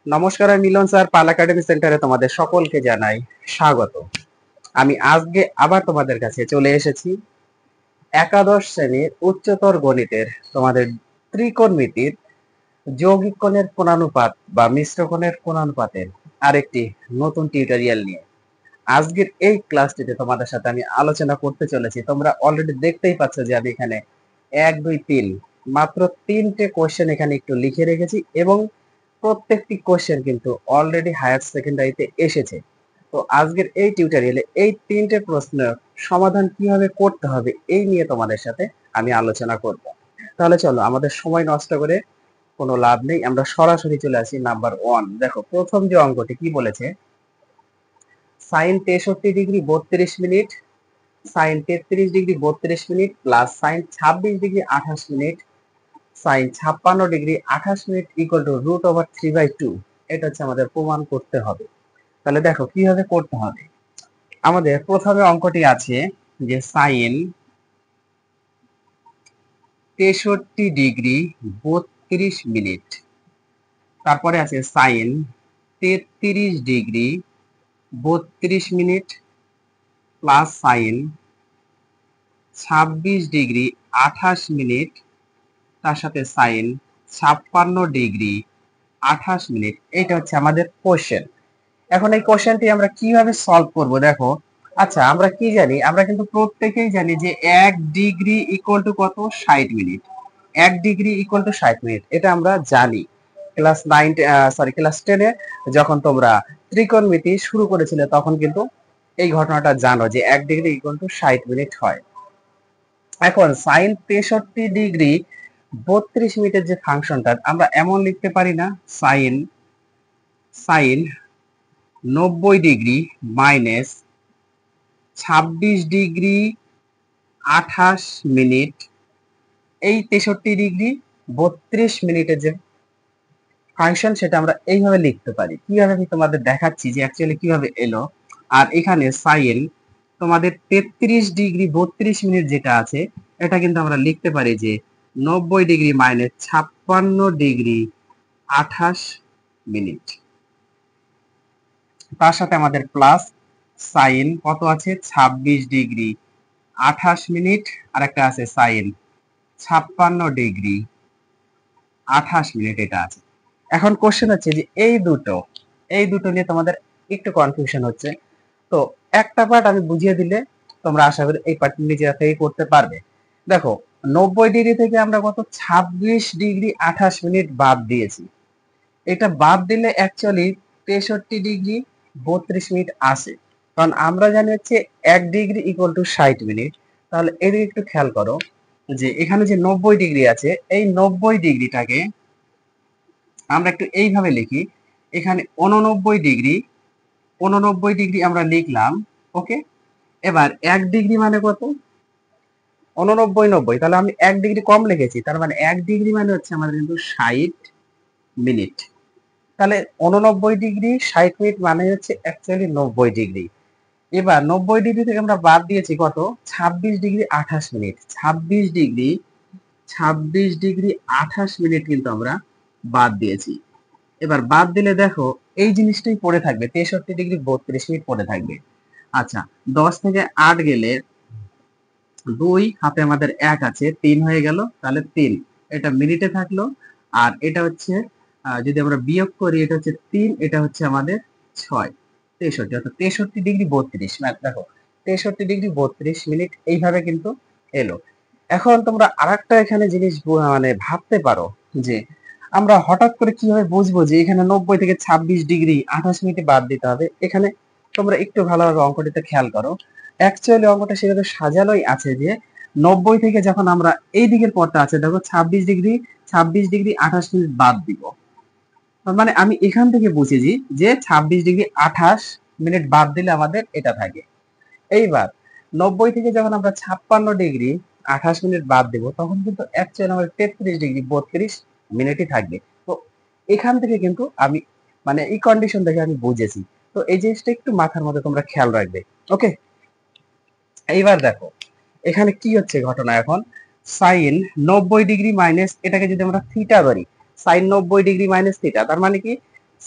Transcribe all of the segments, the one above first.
নমস্কার, আমি মিলন স্যার। পাল একাডেমি সেন্টারে তোমাদের সকলকে জানাই স্বাগত। আমি আজকে আবার তোমাদের কাছে চলে এসেছি একাদশ শ্রেণীর উচ্চতর গণিতের তোমাদের ত্রিকোণমিতির যৌগিক কোণের কোণানুপাত বা মিশ্র কোণের কোণানুপাতের আরেকটি নতুন টিউটোরিয়াল নিয়ে। আজকের এই ক্লাসটিতে তোমাদের সাথে আমি আলোচনা করতে চলেছি। তোমরা অলরেডি দেখতেই পাচ্ছ যে আমি এখানে 1 2 3 মাত্র 3টে কোশ্চেন এখানে একটু লিখে রেখেছি এবং প্রত্যেকটি কোশ্চেন কিন্তু অলরেডি হায়ার সেকেন্ডারিতে এসেছে। তো আজকের এই টিউটোরিয়ালে এই 3টে প্রশ্নের সমাধান কিভাবে করতে হবে এই নিয়ে তোমাদের সাথে আমি আলোচনা করব। তাহলে চলো, আমাদের সময় নষ্ট করে কোনো লাভ নেই, আমরা সরাসরি চলে আসি নাম্বার 1। দেখো, প্রথম যে অঙ্কটি কি বলেছে, sin 63 degree 32 minute, sin 33 degree 32 minute plus sin 26 degree 28 minute, sin 56 degree 28 minute equal to √3/2। এটা হচ্ছে আমাদের প্রমাণ করতে হবে। তাহলে দেখো কিভাবে করতে হবে। আমাদের প্রথমে অঙ্কটি আছে যে sin 63 ডিগ্রি 32 মিনিট, তারপরে আছে sin 33 degree 32 minute plus sin 26 degree 28 minute, তার সাথে sin 56 ডিগ্রি 28 মিনিট। এটা হচ্ছে আমাদের কোশ্চেন। এখন এই কোশ্চেনটি আমরা কিভাবে সলভ করব দেখো। আচ্ছা, আমরা কি জানি? আমরা কিন্তু প্রত্যেকেই জানি যে 1 ডিগ্রি ইকুয়াল টু কত? 60 minute. 1 degree equal two 60 minute, এটা আমরা জানি। ক্লাস 10 এ যখন তোমরা ত্রিকোণমিতি শুরু করেছিলে তখন কিন্তু এই ঘটনাটা জানো যে 1 ডিগ্রি ইকুয়াল টু 60 মিনিট হয়। এখন sin 63 ডিগ্রি 32 মিনিটের যে ফাংশনটা আমরা এমন লিখতে পারি না, sin 90 degree minus 26 degree 28 minute, এই 63 ডিগ্রি 32 মিনিটের যে ফাংশন সেটা আমরা এইভাবে লিখতে পারি। কিভাবে আমি তোমাদের দেখাচ্ছি যে অ্যাকচুয়ালি কিভাবে এলো। আর এখানে সাইন তোমাদের 33 ডিগ্রি 32 মিনিট যেটা আছে এটা কিন্তু আমরা লিখতে পারি যে 90 ডিগ্রি মাইনাস 56 ডিগ্রি 28 মিনিট, তার সাথে আমাদের প্লাস সাইন কত আছে 26 ডিগ্রি 28 মিনিট, আর একটা আছে সাইন 56 ডিগ্রি 28 মিনিট, এটা আছে। এখন কোশ্চেন হচ্ছে যে এই দুটো নিয়ে তোমাদের একটু কনফিউশন হচ্ছে। তো একটা পার্ট আমি বুঝিয়ে দিলে তোমরা আশা করি এই পার্ট নিজেরা থেকে করতে পারবে। দেখো, 90 ডিগ্রি থেকে আমরা কত 26 ডিগ্রি 28 মিনিট বাদ দিয়েছি। এটা বাদ দিলে অ্যাকচুয়ালি 63 ডিগ্রি 32 মিনিট আসে। কারণ আমরা জানি হচ্ছে 1 ডিগ্রি ইকুয়াল টু 60 মিনিট। তাহলে এদিকে একটু খেয়াল করো যে এখানে যে 90 ডিগ্রি আছে এই 90 ডিগ্রিটাকে আমরা একটু এইভাবে লিখি। এখানে 89 ডিগ্রি আমরা লিখলাম। ওকে, এবার 1 ডিগ্রি মানে কত? 89 90, তাহলে আমি 1 ডিগ্রি কম লিখেছি, তার মানে 1 ডিগ্রি মানে হচ্ছে আমাদের কিন্তু 60 মিনিট। তাহলে 89 ডিগ্রি 60 মিনিট মানে হচ্ছে অ্যাকচুয়ালি 90 ডিগ্রি। এবার 90 ডিগ্রি থেকে আমরা বাদ দিয়েছি কত? 26 ডিগ্রি 28 মিনিট। 26 ডিগ্রি 28 মিনিট কিন্তু আমরা বাদ দিয়েছি। এবার বাদ দিলে দেখো এই জিনিসটাই পড়ে থাকবে, 63 ডিগ্রি 32 মিনিট পড়ে থাকবে। আচ্ছা, 10 থেকে 8 গেলে 2, হাতে আমাদের 1 আছে, 3 হয়ে গেল, তাহলে 3 এটা মিনিটে থাকলো। আর এটা হচ্ছে যদি আমরা বিয়োগ করি এটা হচ্ছে 3, এটা হচ্ছে আমাদের 6, 63, অর্থাৎ 63 ডিগ্রি 32 মিনিট। দেখো 63 ডিগ্রি 32 মিনিট এইভাবে কিন্তু এলো। এখন তোমরা আরেকটা এখানে জিনিস মানে ভাবতে পারো যে আমরা হঠাৎ করে কিভাবে বুঝবো যে এখানে 90 থেকে 26 ডিগ্রি 28 মিনিট বাদ দিতে হবে। এখানে তোমরা একটু ভালোভাবে অঙ্কটিতে খেয়াল করো। অ্যাকচুয়ালি অঙ্কটা সেভাবে সাজানোই আছে যে 90 থেকে যখন আমরা এই দিকের পরটা আছে দেখো 26 ডিগ্রি 28 মিনিট বাদ দিব। তার মানে আমি এখান থেকে বুঝেছি যে 26 ডিগ্রি 28 মিনিট বাদ দিলে আমাদের এটা থাকে। এইবার 90 থেকে যখন আমরা 56 ডিগ্রি 28 মিনিট বাদ দেব তখন কিন্তু অ্যাকচুয়ালি আমাদের 33 ডিগ্রি 32 মিনিটই থাকবে। তো এখান থেকে কিন্তু আমি মানে এই কন্ডিশন দেখে আমি বুঝেছি। তো এই জিনিসটা একটু মাথার মধ্যে তোমরা খেয়াল রাখবে। ওকে, এইবার দেখো এখানে কি হচ্ছে ঘটনা। এখন সাইন 90 ডিগ্রি মাইনাস এটাকে যদি আমরা থিটা ধরি, সাইন 90 ডিগ্রি মাইনাস থিটা, তার মানে কি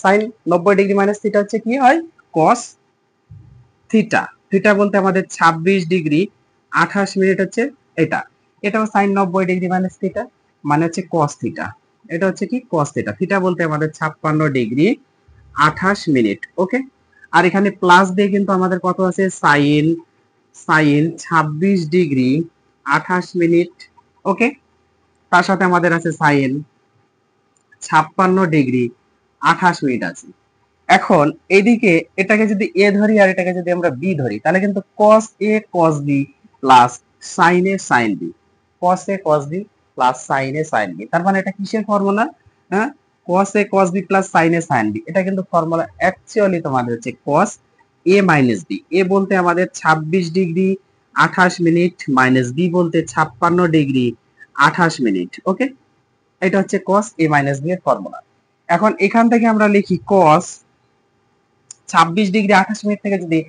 সাইন 90 ডিগ্রি মাইনাস থিটা হচ্ছে কি হয়, কস থিটা। থিটা বলতে আমাদের 26 ডিগ্রি 28 মিনিট হচ্ছে এটা। এটাও সাইন 90 ডিগ্রি মাইনাস থিটা, মানে হচ্ছে কস থিটা। এটা হচ্ছে কি কস থিটা। থিটা বলতে আমাদের 56 ডিগ্রি 28 মিনিট। ওকে, আর এখানে প্লাস দিয়ে কিন্তু আমাদের কত আছে, সাইন সাইন 26 ডিগ্রি 28 মিনিট। ওকে, তার সাথে আমাদের আছে সাইন 56 ডিগ্রি 28 মিনিট আছে। এখন এদিকে এটাকে যদি এ ধরি আর এটাকে যদি আমরা বি ধরি, তাহলে কিন্তু cos a cos b plus sin a sin b, cos a cos b plus sin a sin b, তার মানে এটা কিসের ফর্মুলা, হ্যাঁ, cos a cos b plus sin a sin b। এটা কিন্তু ফর্মুলা অ্যাকচুয়ালি তোমাদের হচ্ছে cos a minus b। a বলতে আমাদের 26 ডিগ্রি 28 মিনিট মাইনাস b বলতে 56 ডিগ্রি 28 মিনিট। ওকে, এটা হচ্ছে cos a মাইনাস b এর ফর্মুলা। এখন এখান থেকে আমরা লিখি cos 26 ডিগ্রি 28 মিনিট থেকে যদি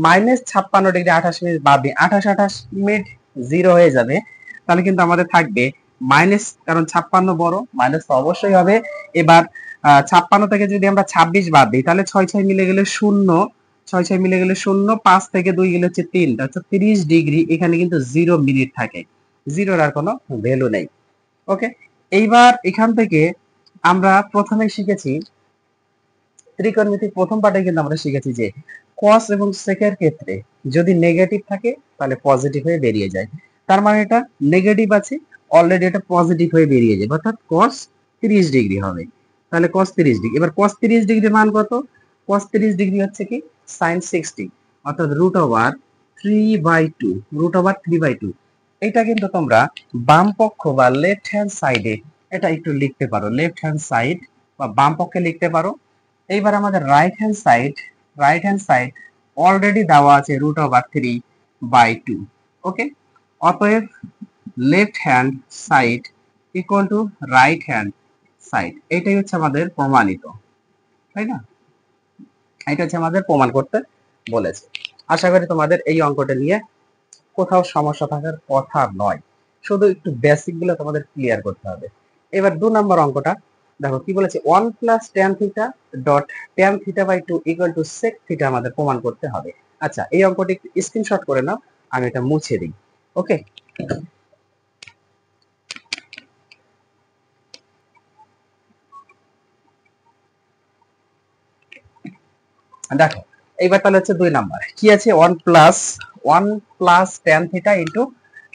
মাইনাস 56 ডিগ্রি 28 মিনিট বাদ দিই, 28 মিনিট জিরো হয়ে যাবে, তাহলে কিন্তু আমাদের থাকবে মাইনাস, কারণ 56 বড়, মাইনাস তো অবশ্যই হবে। এবার 56 থেকে যদি আমরা 26 বাদ দিই, তাহলে 6 6 মিলে গেলে 0, 6 6 মিলে গেলে 0, 5 থেকে 2 গেলে হচ্ছে 3, হচ্ছে 30 ডিগ্রি। এখানে কিন্তু 0 মিনিট থাকে, জিরোর আর কোনো ভ্যালু নেই। ওকে, এইবার এখান থেকে আমরা প্রথমে শিখেছি ত্রিকোণমিতির প্রথম পার্টে কিন্তু আমরা শিখেছি যে cos এবং sec এর ক্ষেত্রে যদি নেগেটিভ থাকে তাহলে পজিটিভ হয়ে বেরিয়ে যায়। তার মানে এটা নেগেটিভ আছে, অলরেডি এটা পজিটিভ হয়ে বেরিয়ে যাবে, অর্থাৎ cos 30 ডিগ্রি হবে। তাহলে cos 30 ডিগ্রি, এবার cos 30 ডিগ্রির মান কত, cos 30 ডিগ্রি হচ্ছে কি sin 60, অর্থাৎ √3/2, √3/2। এটা কিন্তু তোমরা বাম পক্ষ বা লেফট হ্যান্ড সাইডে এটা একটু লিখতে পারো, লেফট হ্যান্ড সাইড বা বাম পক্ষে লিখতে পারো। এইবার আমাদের রাইট হ্যান্ড সাইড অলরেডি দেওয়া আছে √3/2। ওকে, অতএব left hand side equal to right hand side, এটাই হচ্ছে আমাদের প্রমাণিত, তাই না? এটা হচ্ছে আমাদের প্রমাণ করতে বলেছে। আশা করি তোমাদের এই অঙ্কটা নিয়ে কোথাও সমস্যা থাকার কথা নয়, শুধু একটু বেসিক গুলো তোমাদের ক্লিয়ার করতে হবে। এবার 2 নম্বর অঙ্কটা দেখো কি বলেছে, 1 plus tan theta dot tan theta by 2 equal to sec theta আমাদের প্রমাণ করতে হবে। আচ্ছা, এই অঙ্কটি একটু স্ক্রিনশট করে নাও, আমি এটা মুছে দিই। ওকে, দেখো এইবার তাহলে হচ্ছে 2 নাম্বার কি আছে, 1 plus tan theta into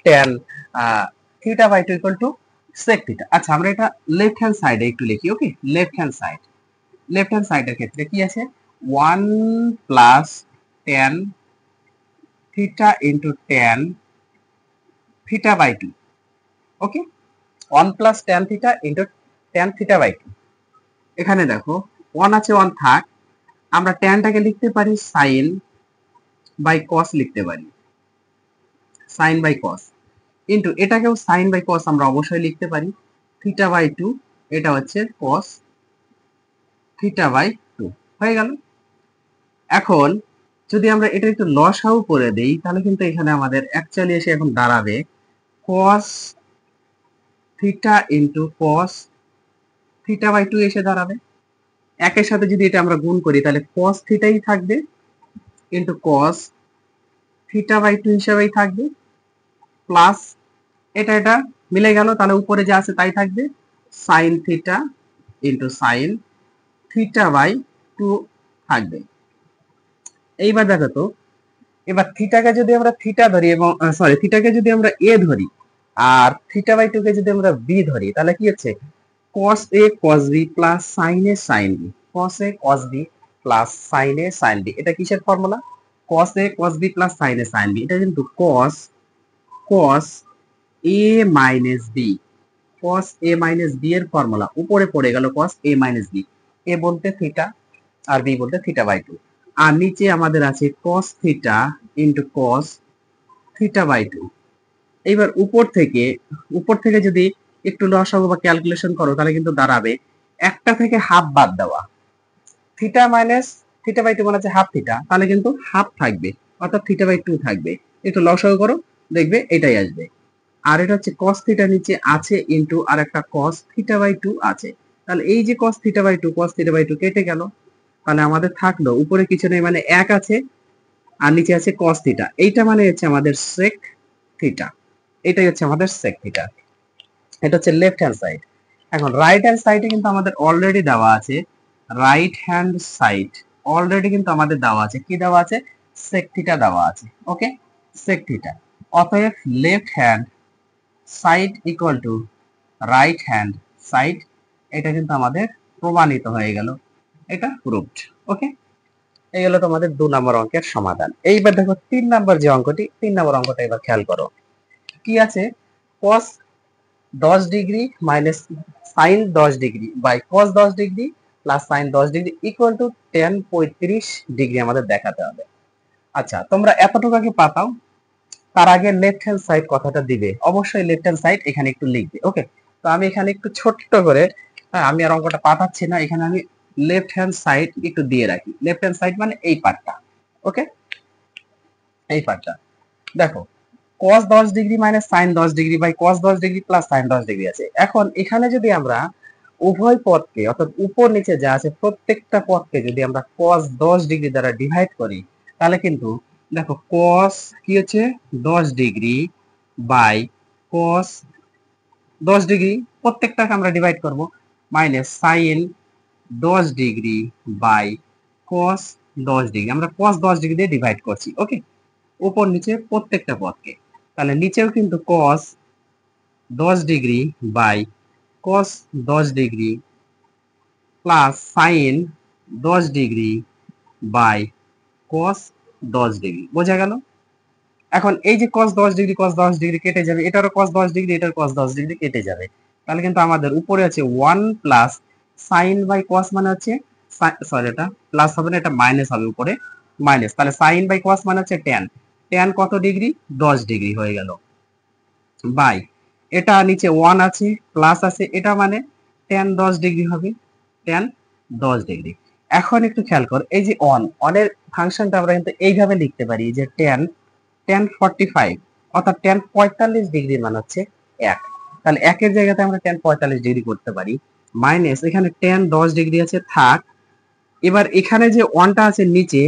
tan theta by 2 equal to sec theta. আচ্ছা, আমরা এটা লেফট হ্যান্ড সাইডে একটু লিখি। ওকে, লেফট হ্যান্ড সাইডের ক্ষেত্রে কি আছে, 1 plus tan theta into tan theta by 2। Okay, 1 plus tan theta into tan theta by 2। এখানে দেখো 1 আছে, 1 থাক, আমরা ট্যানটাকে লিখতে পারি সাইন বাই কস লিখতে পারি, সাইন বাই কস ইনটু এটাকেও সাইন বাই কস আমরা অবশ্যই লিখতে পারি, থিটা বাই 2, এটা হচ্ছে কস থিটা বাই 2 হয়ে গেল। এখন যদি আমরা এটা একটু লসাগু করে দেই, তাহলে কিন্তু এখানে আমাদের অ্যাকচুয়ালি এসে এখন দাঁড়াবে cos theta into cos theta by 2 এসে দাঁড়াবে। একের সাথে যদি এটা আমরা গুণ করি, তাহলে cos থিটাই থাকবে ইনটু cos থিটা বাই 2 হিসাবেই থাকবে, প্লাস এটা মিলে গেল, তাহলে উপরে যা আছে তাই থাকবে, sin theta into sin theta by 2 থাকবে। এইবার দেখো তো, এবার থিটাকে যদি আমরা থিটা ধরি এবং থিটাকে যদি আমরা এ ধরি আর থিটা বাই 2 কে যদি আমরা বি ধরি, তাহলে কি হচ্ছে cos a cos b plus sin a sin b, cos a cos b plus sin a sin b। এটা কিসের formula, cos a cos b plus sin a sin b। এটা কিন্তু cos a minus b, cos a minus b এর formula, উপরে পড়ে গেল cos a minus b, a বলতে theta আর b বলতে থিটা বাই 2, আর নিচে আমাদের আছে cos theta into cos theta by 2। এইবার উপর থেকে যদি একটু লসাগু বা ক্যালকুলেশন করো, তাহলে কিন্তু দাঁড়াবে একটা থেকে হাফ বাদ দেওয়া, থিটা মাইনাস থিটা বাই 2 মানে হচ্ছে হাফ থিটা, তাহলে কিন্তু হাফ থাকবে, অর্থাৎ থিটা বাই 2 থাকবে। একটু লসাগু করো, দেখবে এটাই আসবে। আর এটা হচ্ছে cos থিটা নিচে আছে ইনটু আর একটা cos থিটা বাই 2 আছে, তাহলে এই যে cos theta by 2 cos theta by 2 কেটে গেল, তাহলে আমাদের থাকলো উপরে কিছু নেই মানে 1 আছে আর নিচে আছে cos থিটা, এইটা মানে হচ্ছে আমাদের sec থিটা, এটাই হচ্ছে আমাদের sec থিটা। এটা হচ্ছে লেফট হ্যান্ড সাইড। এখন রাইট হ্যান্ড সাইডে কিন্তু আমাদের অলরেডি দেওয়া আছে, রাইট হ্যান্ড সাইড অলরেডি কিন্তু আমাদের দেওয়া আছে, কি দেওয়া আছে, sec থিটা দেওয়া আছে। ওকে, sec থিটা। অতএব left hand side equal to right hand side, এটা কিন্তু আমাদের প্রমাণিত হয়ে গেল, এটা প্রুভড। ওকে, এই হলো তোমাদের 2 নম্বর অঙ্কের সমাধান। এইবার দেখো 3 নম্বর যে অঙ্কটি, 3 নম্বর অঙ্কটা এবার খেয়াল করো। কি আছে, cos 10 degree minus sin 10 degree by cos 10 degree plus sin 10 degree equal to tan 35 degree আমাদের দেখাতে হবে। আচ্ছা, তোমরা এতটুকু আগে পাতাও, তার আগে লেফট হ্যান্ড সাইড কথাটা দিবে, অবশ্যই লেফট হ্যান্ড সাইড এখানে একটু লিখবে। ওকে, তো আমি এখানে একটু ছোট্ট করে, হ্যাঁ আমি আর অঙ্কটা পাঠাচ্ছি না, এখানে আমি লেফট হ্যান্ড সাইড একটু দিয়ে রাখি। লেফট হ্যান্ড সাইড মানে এই পার্টটা। ওকে, এই পার্টটা দেখো, cos 10 degree minus sin 10 degree by cos 10 degree plus sin 10 degree আছে। এখন এখানে যদি আমরা উভয় পদকে অর্থাৎ উপর নিচে যা আছে প্রত্যেকটা পদকে যদি আমরা cos 10 ডিগ্রি দ্বারা ডিভাইড করি, তাহলে কিন্তু দেখো cos কি হচ্ছে 10 ডিগ্রি বাই cos 10 ডিগ্রি প্রত্যেকটাকে আমরা ডিভাইড করব, minus sin 10 degree by cos 10 degree, আমরা cos 10 ডিগ্রি দিয়ে ডিভাইড করছি। ওকে, উপর নিচে প্রত্যেকটা পদকে, তাহলে নিচেও কিন্তু cos 10 degree by cos 10 degree plus sin 10 degree by cos 10 degree, বোঝা গেল? এখন এই যে cos 10 ডিগ্রি cos 10 ডিগ্রি কেটে যাবে, এটারও cos 10 ডিগ্রি এটার cos 10 ডিগ্রি কেটে যাবে, তাহলে কিন্তু আমাদের উপরে আছে 1 প্লাস sin বাই cos মানে হচ্ছে, সরি এটা প্লাস হবে না, এটা মাইনাস হবে উপরে মাইনাস, তাহলে sin বাই cos মানে হচ্ছে tan, tan কত ডিগ্রি 10 ডিগ্রি হয়ে গেল, বাই এটা নিচে 1 আছে প্লাস আছে, এটা মানে tan 10 ডিগ্রি হবে, tan 10 ডিগ্রি। এখন একটু খেয়াল কর, এই যে অনের ফাংশনটা আমরা কিন্তু এইভাবে লিখতে পারি যে tan 45 অর্থাৎ tan 45 ডিগ্রি মান হচ্ছে 1, তাহলে 1 এর জায়গাতে আমরা tan 45 ডিগ্রি করতে পারি, মাইনাস এখানে tan 10 ডিগ্রি আছে থাক, এবার এখানে যে 1টা আছে নিচে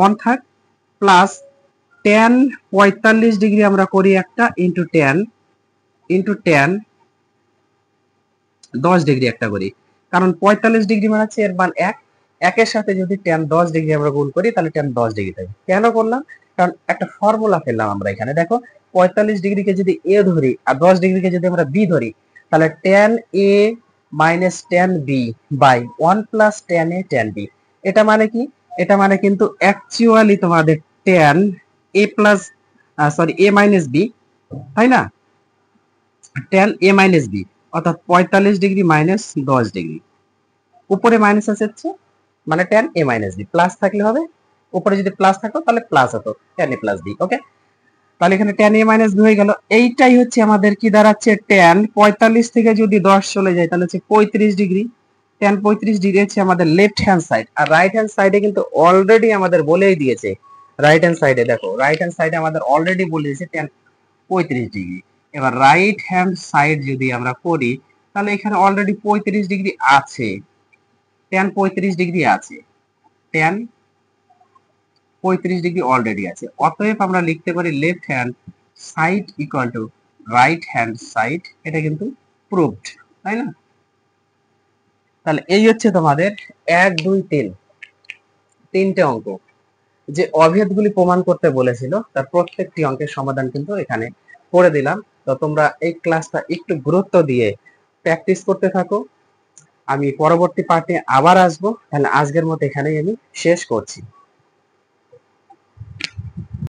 1 থাক, প্লাস tan 45 ডিগ্রি আমরা করি একটা ইনটু tan 10 ডিগ্রি একটা করি, কারণ 45 ডিগ্রি মানে হচ্ছে এর মান 1, একের সাথে যদি tan 10 ডিগ্রি আমরা গুণ করি তাহলে tan 10 ডিগ্রি থাকে। কেন করলাম, কারণ একটা ফর্মুলা পেলাম আমরা এখানে, দেখো 45 ডিগ্রিকে যদি a ধরি আর 10 ডিগ্রিকে যদি আমরা b ধরি, তাহলে tan a minus tan b by 1 plus tan a tan b, এটা মানে কি, এটা মানে কিন্তু অ্যাকচুয়ালি তোমাদের tan a plus a minus b, তাই না, tan a মাইনাস b অর্থাৎ 45 ডিগ্রি মাইনাস 10 ডিগ্রি, উপরে মাইনাস আছে মানে tan a minus b, plus থাকলে হবে, উপরে যদি প্লাস থাকতো তাহলে প্লাস হতো tan a প্লাস b। ওকে, তাহলে এখানে tan a মাইনাস b হয়ে গেল, এইটাই হচ্ছে আমাদের কি দাঁড়াচ্ছে, tan 45 থেকে যদি 10 চলে যায় তাহলে হচ্ছে 35 ডিগ্রি, tan 35 ডিগ্রি হচ্ছে আমাদের লেফট হ্যান্ড সাইড। আর রাইট হ্যান্ড সাইডে কিন্তু অলরেডি আমাদের বলেই দিয়েছে, রাইট হ্যান্ড সাইডে দেখো, রাইট হ্যান্ড সাইডে আমাদের অলরেডি বলে দিয়েছে tan 35 ডিগ্রি। এবার রাইট হ্যান্ড সাইড যদি আমরা করি তাহলে এখানে অলরেডি 35 ডিগ্রি আছে, tan 35 ডিগ্রি আছে, tan 35 ডিগ্রি অলরেডি আছে, অতএব আমরা লিখতে পারি left hand side equal to right hand side, এটা কিন্তু প্রুভড, তাই না? তাহলে এই হচ্ছে তোমাদের 1 2 3 তিনটে অঙ্ক, যে অভেদগুলি প্রমাণ করতে বলেছিল তার প্রত্যেকটি অঙ্কের সমাধান কিন্তু এখানে করে দিলাম। তো তোমরা এই ক্লাসটা একটু গুরুত্ব দিয়ে প্র্যাকটিস করতে থাকো, আমি পরবর্তী পার্টে আবার আসবো, তাহলে আজকের মতো এখানেই আমি শেষ করছি।